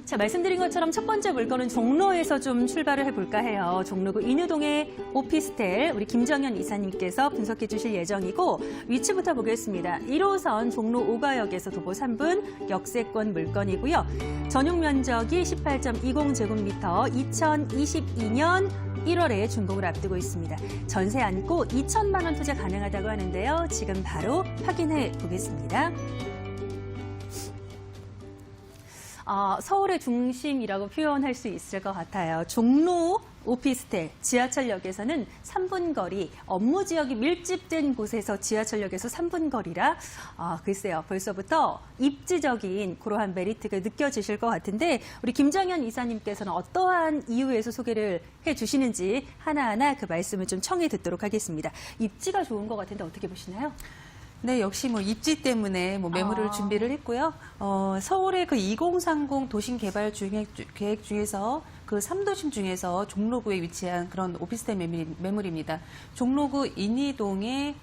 자, 말씀드린 것처럼 첫 번째 물건은 종로에서 좀 출발을 해볼까 해요. 종로구 인유동의 오피스텔, 우리 김정현 이사님께서 분석해 주실 예정이고, 위치부터 보겠습니다. 1호선 종로 5가역에서 도보 3분, 역세권 물건이고요. 전용 면적이 18.20제곱미터, 2022년 1월에 준공을 앞두고 있습니다. 전세 안고 2천만 원 투자 가능하다고 하는데요. 지금 바로 확인해 보겠습니다. 서울의 중심이라고 표현할 수 있을 것 같아요. 종로 오피스텔, 지하철역에서는 3분 거리, 업무 지역이 밀집된 곳에서 지하철역에서 3분 거리라 글쎄요, 벌써부터 입지적인 그러한 메리트가 느껴지실 것 같은데 우리 김정현 이사님께서는 어떠한 이유에서 소개를 해주시는지 하나하나 그 말씀을 좀 청해 듣도록 하겠습니다. 입지가 좋은 것 같은데 어떻게 보시나요? 네, 역시 입지 때문에 매물을 준비를 했고요. 서울의 그 2030 도심 개발 계획 중에서 그 3도심 중에서 종로구에 위치한 그런 오피스텔 매물입니다. 종로구 인이동에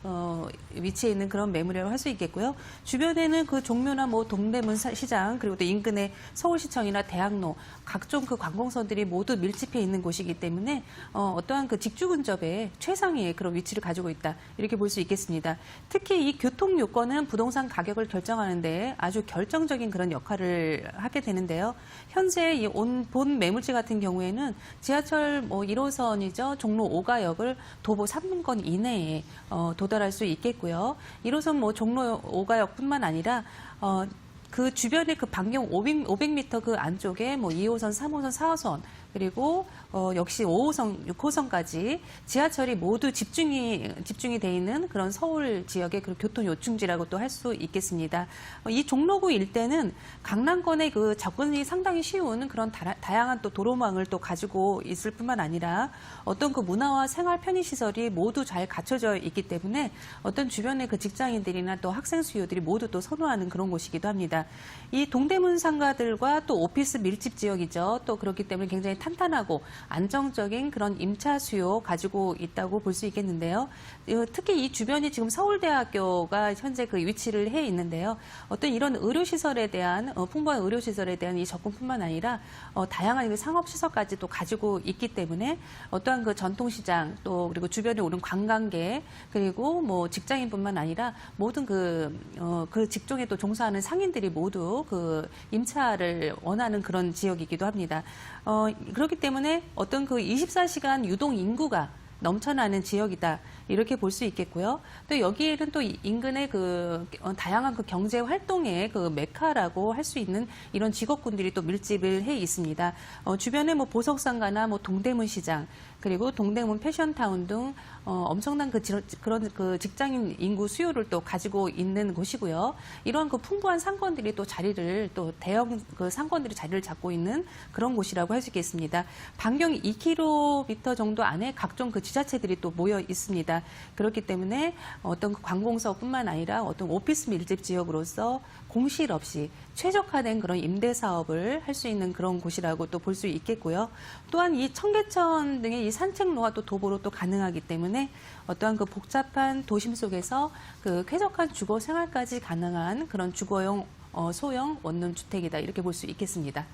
위치해 있는 그런 매물이라고 할 수 있겠고요. 주변에는 그 종묘나 동대문 시장 그리고 또 인근의 서울시청이나 대학로 각종 그 관공서들이 모두 밀집해 있는 곳이기 때문에 어떠한 그 직주 근접에 최상위의 그런 위치를 가지고 있다 이렇게 볼 수 있겠습니다. 특히 이 교통 요건은 부동산 가격을 결정하는데 아주 결정적인 그런 역할을 하게 되는데요. 현재 이 본 매물지 같은 경우에는 지하철 1호선이죠. 종로 5가역을 도보 3분권 이내에 도달할 수 있겠고요. 1호선 종로 5가역뿐만 아니라 그 주변에 그 반경 500m 그 안쪽에 2호선, 3호선, 4호선 그리고 역시 5호선, 6호선까지 지하철이 모두 집중이 돼 있는 그런 서울 지역의 그 교통 요충지라고 또 할 수 있겠습니다. 이 종로구 일대는 강남권의 그 접근이 상당히 쉬운 그런 다양한 또 도로망을 또 가지고 있을 뿐만 아니라 어떤 그 문화와 생활 편의 시설이 모두 잘 갖춰져 있기 때문에 어떤 주변의 그 직장인들이나 또 학생 수요들이 모두 또 선호하는 그런 곳이기도 합니다. 이 동대문 상가들과 또 오피스 밀집 지역이죠. 또 그렇기 때문에 굉장히 탄탄하고 안정적인 그런 임차 수요 가지고 있다고 볼 수 있겠는데요. 특히 이 주변이 지금 서울대학교가 현재 그 위치를 해 있는데요. 어떤 이런 의료시설에 대한 풍부한 의료시설에 대한 이 접근뿐만 아니라 다양한 상업시설까지 또 가지고 있기 때문에 어떠한 그 전통시장 또 그리고 주변에 오는 관광객 그리고 직장인뿐만 아니라 모든 그 직종에 또 종사하는 상인들이 모두 그 임차를 원하는 그런 지역이기도 합니다. 그렇기 때문에 어떤 그 24시간 유동 인구가 넘쳐나는 지역이다. 이렇게 볼 수 있겠고요. 또 여기에는 또 인근의 그 다양한 그 경제 활동의 그 메카라고 할 수 있는 이런 직업군들이 또 밀집을 해 있습니다. 주변에 보석상가나 동대문 시장 그리고 동대문 패션타운 등 엄청난 그런 그 직장인 인구 수요를 또 가지고 있는 곳이고요. 이런 그 풍부한 상권들이 또 자리를 또 대형 그 상권들이 자리를 잡고 있는 그런 곳이라고 할 수 있겠습니다. 반경 2km 정도 안에 각종 그 지자체들이 또 모여 있습니다. 그렇기 때문에 어떤 그 관공서뿐만 아니라 어떤 오피스 밀집 지역으로서 공실 없이 최적화된 그런 임대 사업을 할 수 있는 그런 곳이라고 또 볼 수 있겠고요. 또한 이 청계천 등의 이 산책로가 또 도보로 또 가능하기 때문에 어떠한 그 복잡한 도심 속에서 그 쾌적한 주거 생활까지 가능한 그런 주거용 소형 원룸 주택이다 이렇게 볼 수 있겠습니다.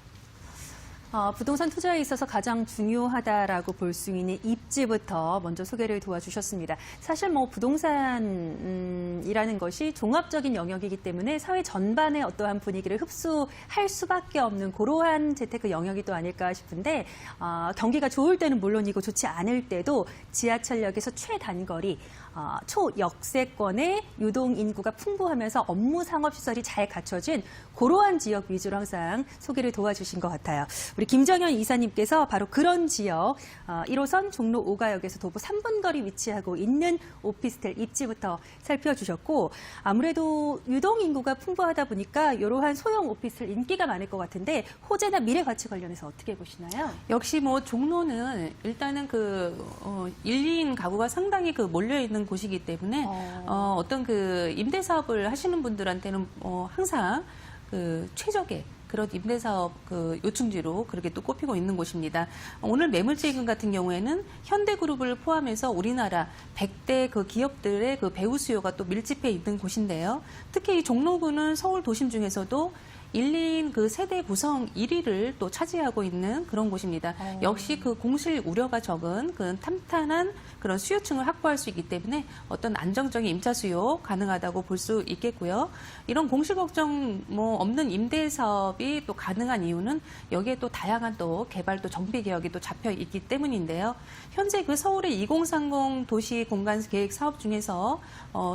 부동산 투자에 있어서 가장 중요하다라고 볼 수 있는 입지부터 먼저 소개를 도와주셨습니다. 사실 부동산이라는 것이 종합적인 영역이기 때문에 사회 전반의 어떠한 분위기를 흡수할 수밖에 없는 그러한 재테크 영역이 또 아닐까 싶은데 경기가 좋을 때는 물론이고 좋지 않을 때도 지하철역에서 최단거리 초역세권의 유동 인구가 풍부하면서 업무 상업시설이 잘 갖춰진 그러한 지역 위주로 항상 소개를 도와주신 것 같아요. 우리 김정현 이사님께서 바로 그런 지역 1호선 종로 5가역에서 도보 3분 거리 위치하고 있는 오피스텔 입지부터 살펴주셨고 아무래도 유동 인구가 풍부하다 보니까 이러한 소형 오피스텔 인기가 많을 것 같은데 호재나 미래 가치 관련해서 어떻게 보시나요? 역시 종로는 일단은 그 1, 2인 가구가 상당히 그 몰려 있는 곳이기 때문에 어떤 그 임대 사업을 하시는 분들한테는 항상 그 최적의 그런 임대사업 그 요충지로 그렇게 또 꼽히고 있는 곳입니다. 오늘 매물제익금 같은 경우에는 현대그룹을 포함해서 우리나라 100대 그 기업들의 그 배우 수요가 또 밀집해 있는 곳인데요. 특히 이 종로구는 서울 도심 중에서도 1인 그 세대 구성 1위를 또 차지하고 있는 그런 곳입니다. 역시 그 공실 우려가 적은 그 탄탄한 그런 수요층을 확보할 수 있기 때문에 어떤 안정적인 임차 수요 가능하다고 볼 수 있겠고요. 이런 공실 걱정 뭐 없는 임대 사업이 또 가능한 이유는 여기에 또 다양한 또 개발 또 정비 개혁이 또 잡혀 있기 때문인데요. 현재 그 서울의 2030 도시 공간 계획 사업 중에서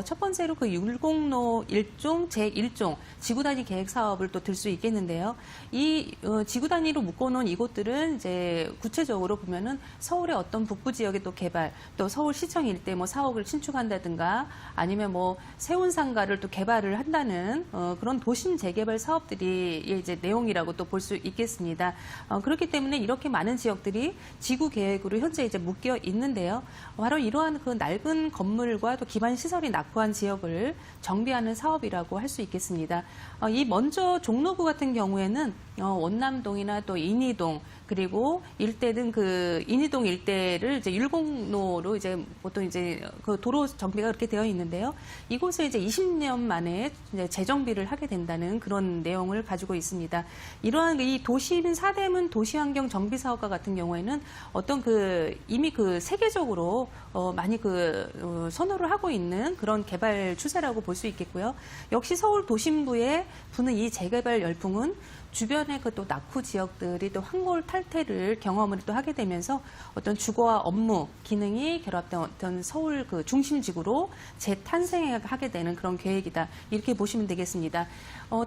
첫 번째로 그 율곡로 1종 제1종 지구 단위 계획 사업을 또 들 수 있겠는데요. 이 지구 단위로 묶어놓은 이곳들은 이제 구체적으로 보면은 서울의 어떤 북부 지역의 또 개발, 또 서울시청 일대 뭐 사옥을 신축한다든가 아니면 뭐 세운상가를 또 개발을 한다는 그런 도심 재개발 사업들이 이제 내용이라고 또 볼 수 있겠습니다. 그렇기 때문에 이렇게 많은 지역들이 지구 계획으로 현재 이제 묶여 있는데요. 바로 이러한 그 낡은 건물과 또 기반 시설이 낙후한 지역을 정비하는 사업이라고 할 수 있겠습니다. 이 먼저 종로구 같은 경우에는 원남동이나 또 인이동 그리고 일대 등 그 인이동 일대를 이제 율곡로로 이제 보통 이제 그 도로 정비가 그렇게 되어 있는데요. 이곳에 이제 20년 만에 이제 재정비를 하게 된다는 그런 내용을 가지고 있습니다. 이러한 이 도시민 사대문 도시환경 정비 사업과 같은 경우에는 어떤 그 이미 그 세계적으로 많이 그 선호를 하고 있는 그런 개발 추세라고 볼 수 있겠고요. 역시 서울 도심부에 부는 이 재개발 열풍은 주변의 그 또 낙후 지역들이 또 황골 탈퇴를 경험을 또 하게 되면서 어떤 주거와 업무 기능이 결합된 어떤 서울 그 중심지구로 재탄생하게 되는 그런 계획이다. 이렇게 보시면 되겠습니다.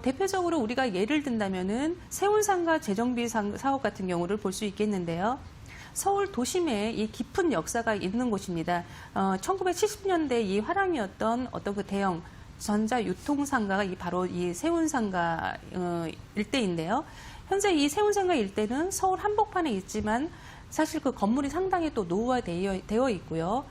대표적으로 우리가 예를 든다면은 세운상가 재정비 사업 같은 경우를 볼 수 있겠는데요. 서울 도심에 이 깊은 역사가 있는 곳입니다. 1970년대 이 화랑이었던 어떤 그 대형 전자 유통상가가 바로 이 세운상가 일대인데요. 현재 이 세운상가 일대는 서울 한복판에 있지만 사실 그 건물이 상당히 또 노후화되어 있고요.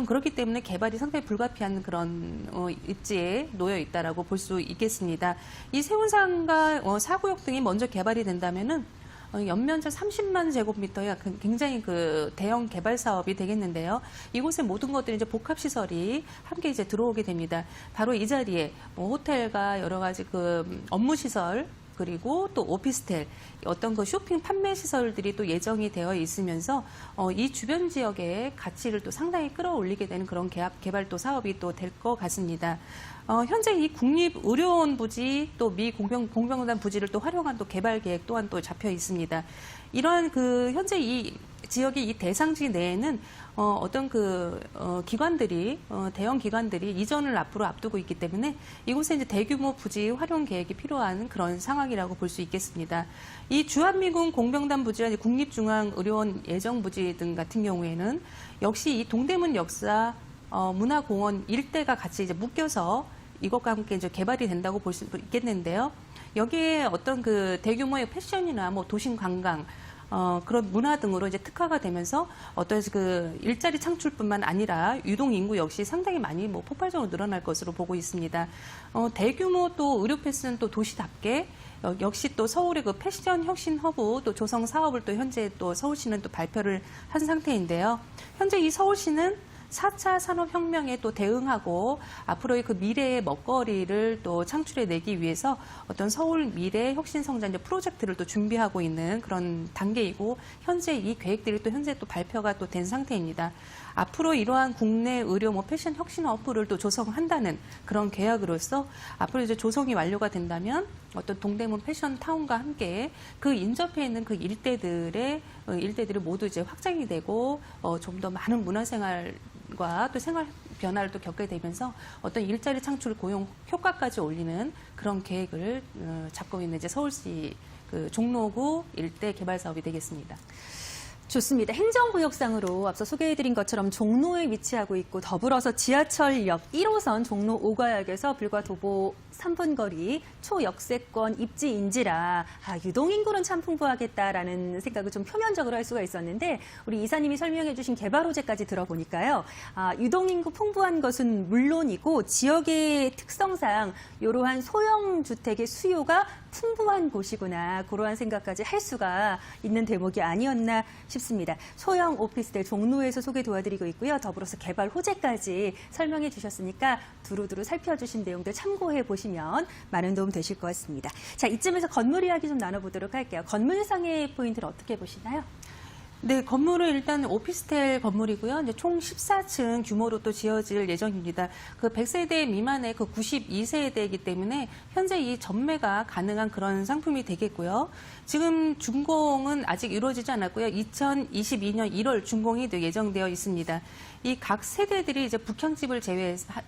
그렇기 때문에 개발이 상당히 불가피한 그런 입지에 놓여 있다라고 볼 수 있겠습니다. 이 세운상가 4구역 등이 먼저 개발이 된다면은 연면적 30만 제곱미터의 굉장히 그 대형 개발 사업이 되겠는데요. 이곳에 모든 것들이 이제 복합 시설이 함께 이제 들어오게 됩니다. 바로 이 자리에 뭐 호텔과 여러 가지 그 업무 시설 그리고 또 오피스텔, 어떤 그 쇼핑 판매 시설들이 또 예정이 되어 있으면서 이 주변 지역의 가치를 또 상당히 끌어올리게 되는 그런 개발 또 사업이 또 될 것 같습니다. 현재 이 국립의료원 부지 또 미 공병단 부지를 또 활용한 또 개발 계획 또한 또 잡혀 있습니다. 이러한 그 현재 이 지역의 이 대상지 내에는 어떤 그 기관들이 대형 기관들이 이전을 앞으로 앞두고 있기 때문에 이곳에 이제 대규모 부지 활용 계획이 필요한 그런 상황이라고 볼 수 있겠습니다. 이 주한미군 공병단 부지와 국립중앙의료원 예정부지 등 같은 경우에는 역시 이 동대문 역사 문화공원 일대가 같이 이제 묶여서 이것과 함께 이제 개발이 된다고 볼 수 있겠는데요. 여기에 어떤 그 대규모의 패션이나 뭐 도심 관광 그런 문화 등으로 이제 특화가 되면서 어떤 그 일자리 창출뿐만 아니라 유동 인구 역시 상당히 많이 뭐 폭발적으로 늘어날 것으로 보고 있습니다. 대규모 또 의료 패스는 또 도시답게 역시 또 서울의 그 패션 혁신 허브 또 조성 사업을 또 현재 또 서울시는 또 발표를 한 상태인데요. 현재 이 서울시는 4차 산업혁명에 또 대응하고 앞으로의 그 미래의 먹거리를 또 창출해내기 위해서 어떤 서울 미래 혁신성장 프로젝트를 또 준비하고 있는 그런 단계이고 현재 이 계획들이 또 현재 또 발표가 또 된 상태입니다. 앞으로 이러한 국내 의료 뭐 패션 혁신 허브를 또 조성한다는 그런 계약으로서 앞으로 이제 조성이 완료가 된다면 어떤 동대문 패션 타운과 함께 그 인접해 있는 그 일대들이 모두 이제 확장이 되고 좀 더 많은 문화생활과 또 생활 변화를 또 겪게 되면서 어떤 일자리 창출 고용 효과까지 올리는 그런 계획을 잡고 있는 이제 서울시 그 종로구 일대 개발 사업이 되겠습니다. 좋습니다. 행정구역상으로 앞서 소개해드린 것처럼 종로에 위치하고 있고 더불어서 지하철역 1호선 종로 5가역에서 불과 도보 3분 거리 초역세권 입지인지라 유동인구는 참 풍부하겠다라는 생각을 좀 표면적으로 할 수가 있었는데 우리 이사님이 설명해 주신 개발 호재까지 들어보니까요. 유동인구 풍부한 것은 물론이고 지역의 특성상 이러한 소형 주택의 수요가 풍부한 곳이구나 그러한 생각까지 할 수가 있는 대목이 아니었나 싶습니다. 소형 오피스텔 종로에서 소개 도와드리고 있고요. 더불어서 개발 호재까지 설명해 주셨으니까 두루두루 살펴주신 내용들 참고해 보시면 많은 도움 되실 것 같습니다. 자, 이쯤에서 건물 이야기 좀 나눠보도록 할게요. 건물상의 포인트를 어떻게 보시나요? 네, 건물은 일단 오피스텔 건물이고요. 이제 총 14층 규모로 또 지어질 예정입니다. 그 100세대 미만의 그 92세대이기 때문에 현재 이 전매가 가능한 그런 상품이 되겠고요. 지금 준공은 아직 이루어지지 않았고요. 2022년 1월 준공이 예정되어 있습니다. 이 각 세대들이 이제 북향집을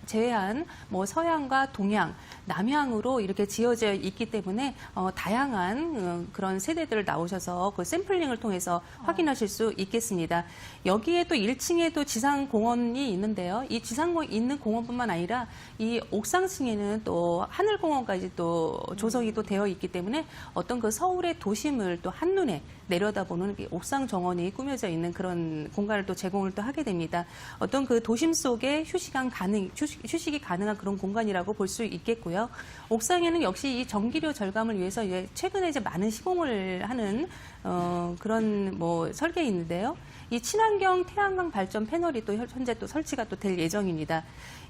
제외한 뭐 서향과 동향, 남향으로 이렇게 지어져 있기 때문에 다양한 그런 세대들 나오셔서 그 샘플링을 통해서 확인하실 수 있겠습니다. 여기에 또 1층에 또 지상공원이 있는데요. 이 지상공원 있는 공원뿐만 아니라 이 옥상층에는 또 하늘공원까지 또 조성이 또 되어 있기 때문에 어떤 그 서울의 도심을 또 한눈에 내려다보는 옥상 정원이 꾸며져 있는 그런 공간을 또 제공을 또 하게 됩니다. 어떤 그 도심 속에 휴식이 가능한 그런 공간이라고 볼 수 있겠고요. 옥상에는 역시 이 전기료 절감을 위해서 최근에 이제 많은 시공을 하는 그런 뭐 설계인데요. 이 친환경 태양광 발전 패널이 또 현재 또 설치가 또 될 예정입니다.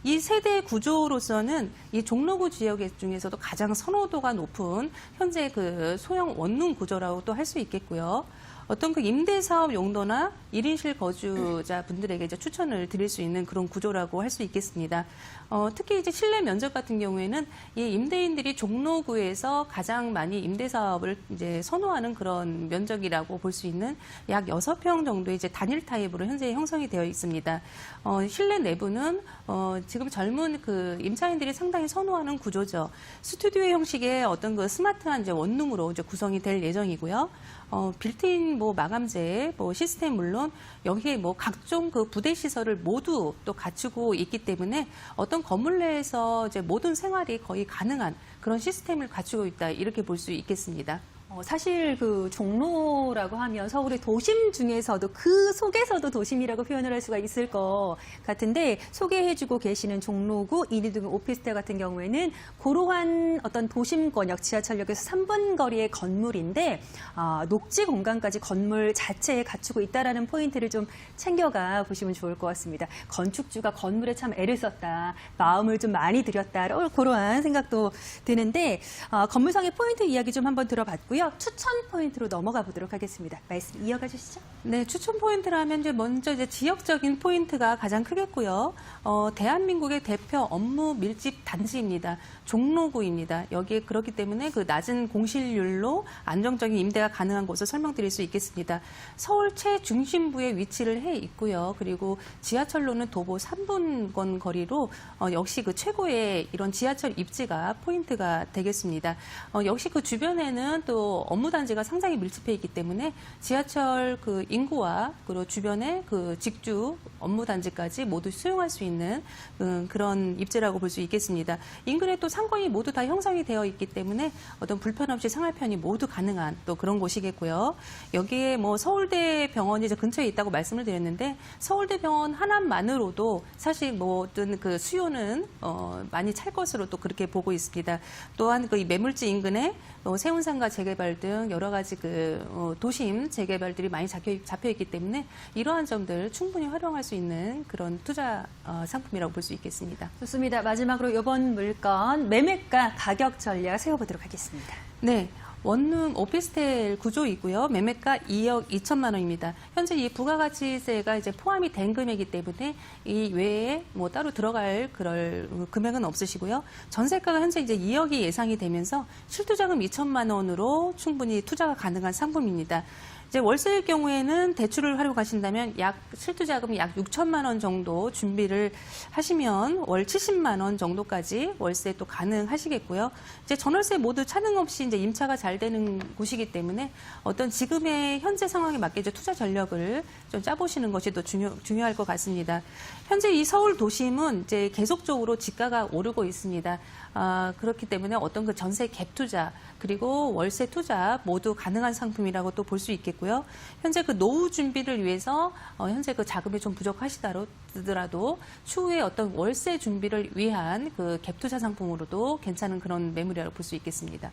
이 세대 구조로서는 이 종로구 지역 중에서도 가장 선호도가 높은 현재 그 소형 원룸 구조라고 또 할 수 있겠고요. 어떤 그 임대사업 용도나 1인실 거주자분들에게 이제 추천을 드릴 수 있는 그런 구조라고 할 수 있겠습니다. 특히 이제 실내 면적 같은 경우에는 이 임대인들이 종로구에서 가장 많이 임대사업을 이제 선호하는 그런 면적이라고 볼 수 있는 약 6평 정도의 이제 단일 타입으로 현재 형성이 되어 있습니다. 실내 내부는 지금 젊은 그 임차인들이 상당히 선호하는 구조죠. 스튜디오 형식의 어떤 그 스마트한 이제 원룸으로 이제 구성이 될 예정이고요. 빌트인 뭐 마감재, 뭐 시스템 물론 여기에 뭐 각종 그 부대 시설을 모두 또 갖추고 있기 때문에 어떤 건물 내에서 이제 모든 생활이 거의 가능한 그런 시스템을 갖추고 있다 이렇게 볼 수 있겠습니다. 사실 그 종로라고 하면 서울의 도심 중에서도 그 속에서도 도심이라고 표현을 할 수가 있을 것 같은데 소개해주고 계시는 종로구 이리동 오피스텔 같은 경우에는 고루한 어떤 도심권역 지하철역에서 3분 거리의 건물인데 녹지 공간까지 건물 자체에 갖추고 있다라는 포인트를 좀 챙겨가 보시면 좋을 것 같습니다. 건축주가 건물에 참 애를 썼다, 마음을 좀 많이 들였다 그러한 생각도 드는데 건물상의 포인트 이야기 좀 한번 들어봤고요. 추천 포인트로 넘어가 보도록 하겠습니다. 말씀 이어가 주시죠. 네, 추천 포인트라면 이제 먼저 이제 지역적인 포인트가 가장 크겠고요. 대한민국의 대표 업무 밀집 단지입니다. 종로구입니다. 여기에 그렇기 때문에 그 낮은 공실률로 안정적인 임대가 가능한 곳을 설명드릴 수 있겠습니다. 서울 최중심부에 위치를 해 있고요. 그리고 지하철로는 도보 3분권 거리로 역시 그 최고의 이런 지하철 입지가 포인트가 되겠습니다. 역시 그 주변에는 또 업무단지가 상당히 밀집해 있기 때문에 지하철 그 인구와 그리고 주변의 그 직주 업무단지까지 모두 수용할 수 있는 그런 입지라고 볼 수 있겠습니다. 인근에 또 상권이 모두 다 형성이 되어 있기 때문에 어떤 불편 없이 생활편이 모두 가능한 또 그런 곳이겠고요. 여기에 뭐 서울대 병원이 이제 근처에 있다고 말씀을 드렸는데 서울대 병원 하나만으로도 사실 뭐 어떤 그 수요는 많이 찰 것으로 또 그렇게 보고 있습니다. 또한 그 매물지 인근에 세운상가 재개발 등 여러 가지 그 도심 재개발들이 많이 잡혀 있기 때문에 이러한 점들 충분히 활용할 수 있는 그런 투자 상품이라고 볼 수 있겠습니다. 좋습니다. 마지막으로 이번 물건 매매가 가격 전략 세워보도록 하겠습니다. 네. 원룸 오피스텔 구조이고요. 매매가 2억 2천만 원입니다. 현재 이 부가가치세가 이제 포함이 된 금액이기 때문에 이 외에 뭐 따로 들어갈 그럴 금액은 없으시고요. 전세가가 현재 이제 2억이 예상이 되면서 실투자금 2천만 원으로 충분히 투자가 가능한 상품입니다. 이제 월세일 경우에는 대출을 활용하신다면 실투자금이 약 6천만 원 정도 준비를 하시면 월 70만 원 정도까지 월세 또 가능하시겠고요. 이제 전월세 모두 차등 없이 이제 임차가 잘 되는 곳이기 때문에 어떤 지금의 현재 상황에 맞게 이제 투자 전략을 좀 짜보시는 것이 또 중요할 것 같습니다. 현재 이 서울 도심은 이제 계속적으로 집가가 오르고 있습니다. 그렇기 때문에 어떤 그 전세 갭 투자 그리고 월세 투자 모두 가능한 상품이라고 또 볼 수 있겠고요. 현재 그 노후 준비를 위해서 현재 그 자금이 좀 부족하시더라도 추후에 어떤 월세 준비를 위한 그 갭 투자 상품으로도 괜찮은 그런 매물이라고 볼 수 있겠습니다.